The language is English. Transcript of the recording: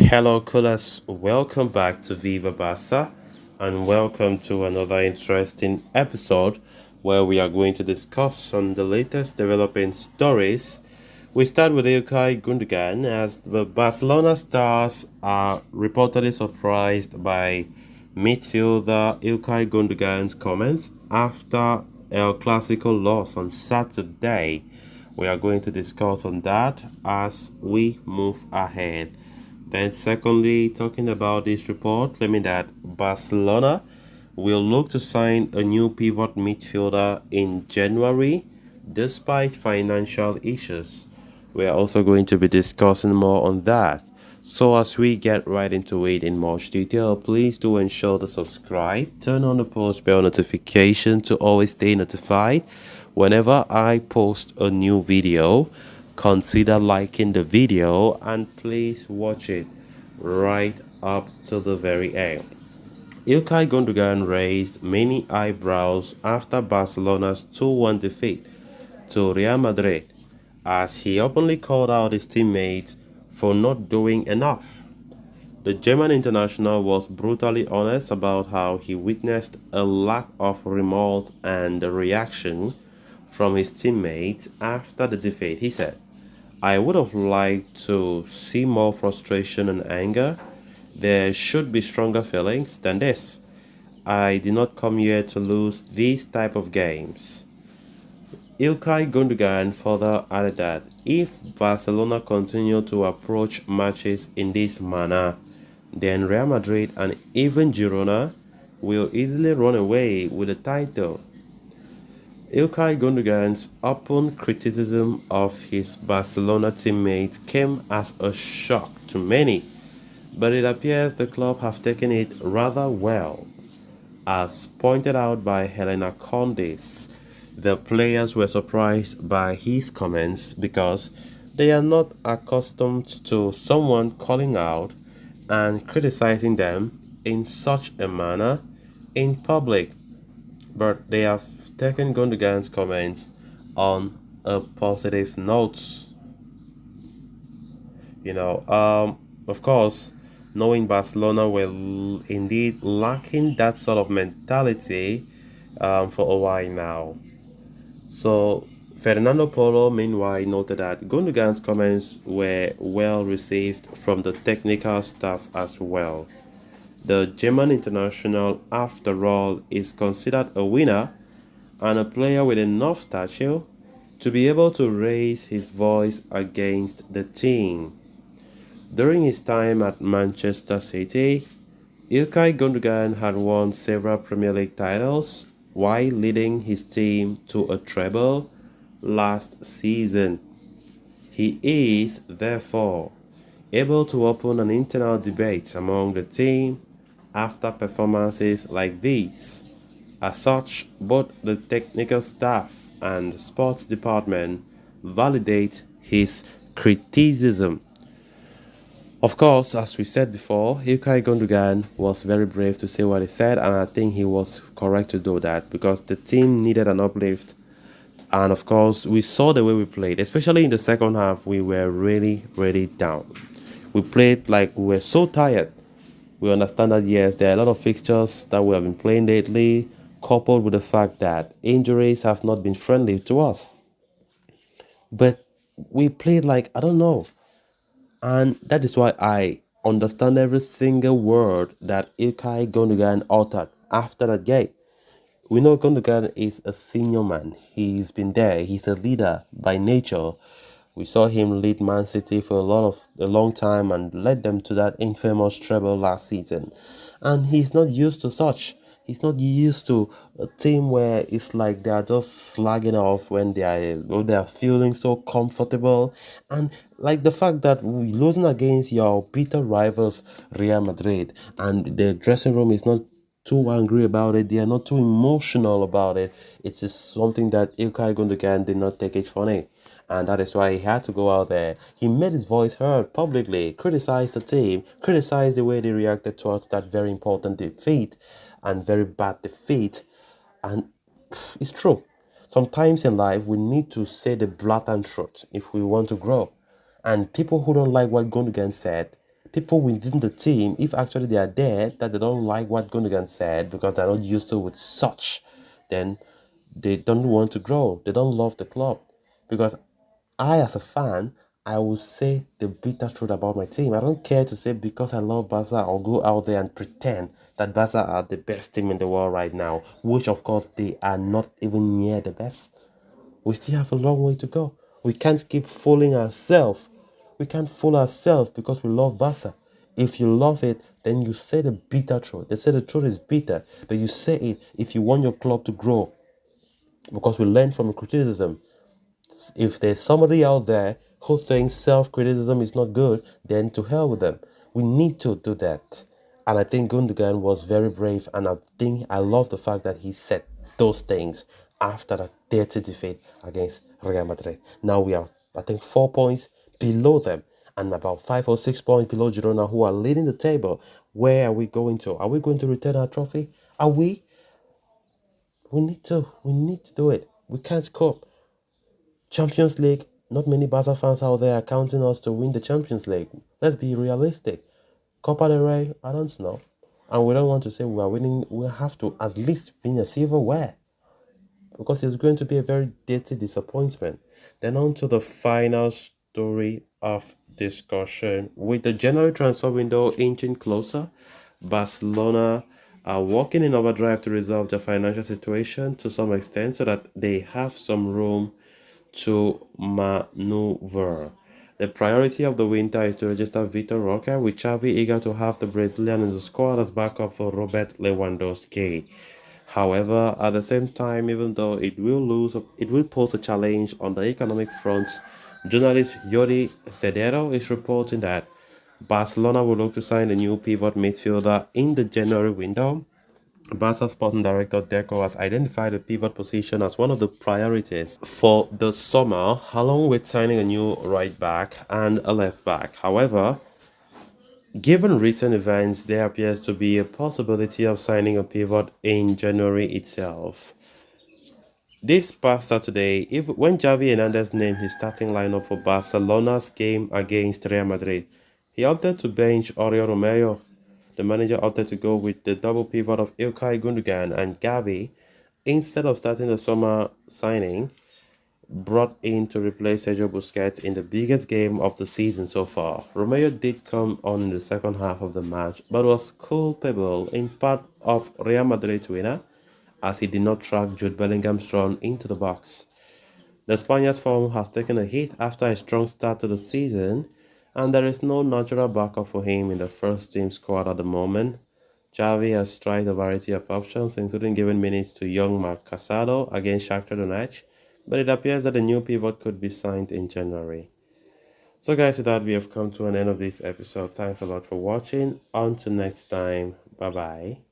Hello, coolers. Welcome back to Viva Barca and welcome to another interesting episode where we are going to discuss on the latest developing stories. We start with Ilkay Gundogan as the Barcelona stars are reportedly surprised by midfielder Ilkay Gundogan's comments after El Clasico loss on Saturday. We are going to discuss on that as we move ahead. Then, secondly, talking about this report, claiming that Barcelona will look to sign a new pivot midfielder in January despite financial issues. We are also going to be discussing more on that. So, as we get right into it in much detail, please do ensure to subscribe, turn on the post bell notification to always stay notified whenever I post a new video. Consider liking the video and please watch it right up to the very end. Ilkay Gundogan raised many eyebrows after Barcelona's 2-1 defeat to Real Madrid as he openly called out his teammates for not doing enough. The German international was brutally honest about how he witnessed a lack of remorse and reaction from his teammates after the defeat. He said, I would have liked to see more frustration and anger. There should be stronger feelings than this. I did not come here to lose these type of games. Ilkay Gundogan further added that if Barcelona continue to approach matches in this manner, then Real Madrid and even Girona will easily run away with the title. Ilkay Gundogan's open criticism of his Barcelona teammates came as a shock to many, but it appears the club have taken it rather well. As pointed out by Helena Condes, the players were surprised by his comments because they are not accustomed to someone calling out and criticizing them in such a manner in public, but they have taken Gundogan's comments on a positive note. Of course, knowing Barcelona were indeed lacking that sort of mentality for a while now. So, Fernando Polo, meanwhile, noted that Gundogan's comments were well received from the technical staff as well. The German international, after all, is considered a winner and a player with enough stature to be able to raise his voice against the team. During his time at Manchester City, Ilkay Gundogan had won several Premier League titles while leading his team to a treble last season. He is, therefore, able to open an internal debate among the team after performances like these. As such, both the technical staff and sports department validate his criticism. Of course, as we said before, Ilkay Gundogan was very brave to say what he said, and I think he was correct to do that because the team needed an uplift. And of course, we saw the way we played, especially in the second half. We were really, really down. We played like we were so tired. We understand that, yes, there are a lot of fixtures that we have been playing lately, coupled with the fact that injuries have not been friendly to us. But we played like, I don't know. And that is why I understand every single word that Ilkay Gundogan uttered after that game. We know Gundogan is a senior man. He's been there. He's a leader by nature. We saw him lead Man City for a long time and led them to that infamous treble last season. And he's not used to such. He's not used to a team where it's like they are just slagging off when they are feeling so comfortable. And like the fact that we losing against your bitter rivals Real Madrid and the dressing room is not too angry about it. They are not too emotional about it. It is something that Ilkay Gundogan did not take it funny. And that is why he had to go out there. He made his voice heard publicly, criticized the team, criticized the way they reacted towards that very important defeat and very bad defeat. And it's true. Sometimes in life, we need to say the blatant truth if we want to grow. And people who don't like what Gundogan said, people within the team, if actually they are there, that they don't like what Gundogan said because they're not used to with such, then they don't want to grow. They don't love the club. Because I, as a fan, I will say the bitter truth about my team. I don't care to say because I love Barca, I'll go out there and pretend that Barca are the best team in the world right now, which of course they are not even near the best. We still have a long way to go. We can't keep fooling ourselves. We can't fool ourselves because we love Barca. If you love it, then you say the bitter truth. They say the truth is bitter, but you say it if you want your club to grow. Because we learn from criticism. If there's somebody out there who thinks self-criticism is not good, then to hell with them. We need to do that. And I think Gundogan was very brave, and I think I love the fact that he said those things after that dirty defeat against Real Madrid. Now we are, I think, 4 points below them and about 5 or 6 points below Girona, who are leading the table. Where are we going to? Are we going to return our trophy? Are we? We need to. We need to do it. We can't cope. Champions League, not many Barca fans out there are counting us to win the Champions League. Let's be realistic. Copa del Rey, I don't know. And we don't want to say we are winning, we have to at least win a silverware because it's going to be a very dirty disappointment. Then on to the final story of discussion. With the January transfer window inching closer, Barcelona are working in overdrive to resolve their financial situation to some extent so that they have some room to maneuver. The priority of the winter is to register Vitor Roque, with Xavi eager to have the Brazilian in the squad as backup for Robert Lewandowski. However, at the same time, even though it will pose a challenge on the economic front, journalist Yori Cedero is reporting that Barcelona will look to sign a new pivot midfielder in the January window. Barca sporting director Deco has identified the pivot position as one of the priorities for the summer, along with signing a new right back and a left back. However, given recent events, there appears to be a possibility of signing a pivot in January itself. This past Saturday, if when Javi Hernandez named his starting lineup for Barcelona's game against Real Madrid, he opted to bench Oriol Romeo. The manager opted to go with the double pivot of Ilkay Gundogan and Gavi instead of starting the summer signing brought in to replace Sergio Busquets in the biggest game of the season so far. Romeo did come on in the second half of the match, but was culpable in part of Real Madrid's winner as he did not track Jude Bellingham's run into the box. The Spaniard's form has taken a hit after a strong start to the season, and there is no natural backup for him in the first team squad at the moment. Xavi has tried a variety of options, including giving minutes to young Marc Casado against Shakhtar Donetsk, but it appears that a new pivot could be signed in January. So guys, with that, we have come to an end of this episode. Thanks a lot for watching. Until next time, bye bye.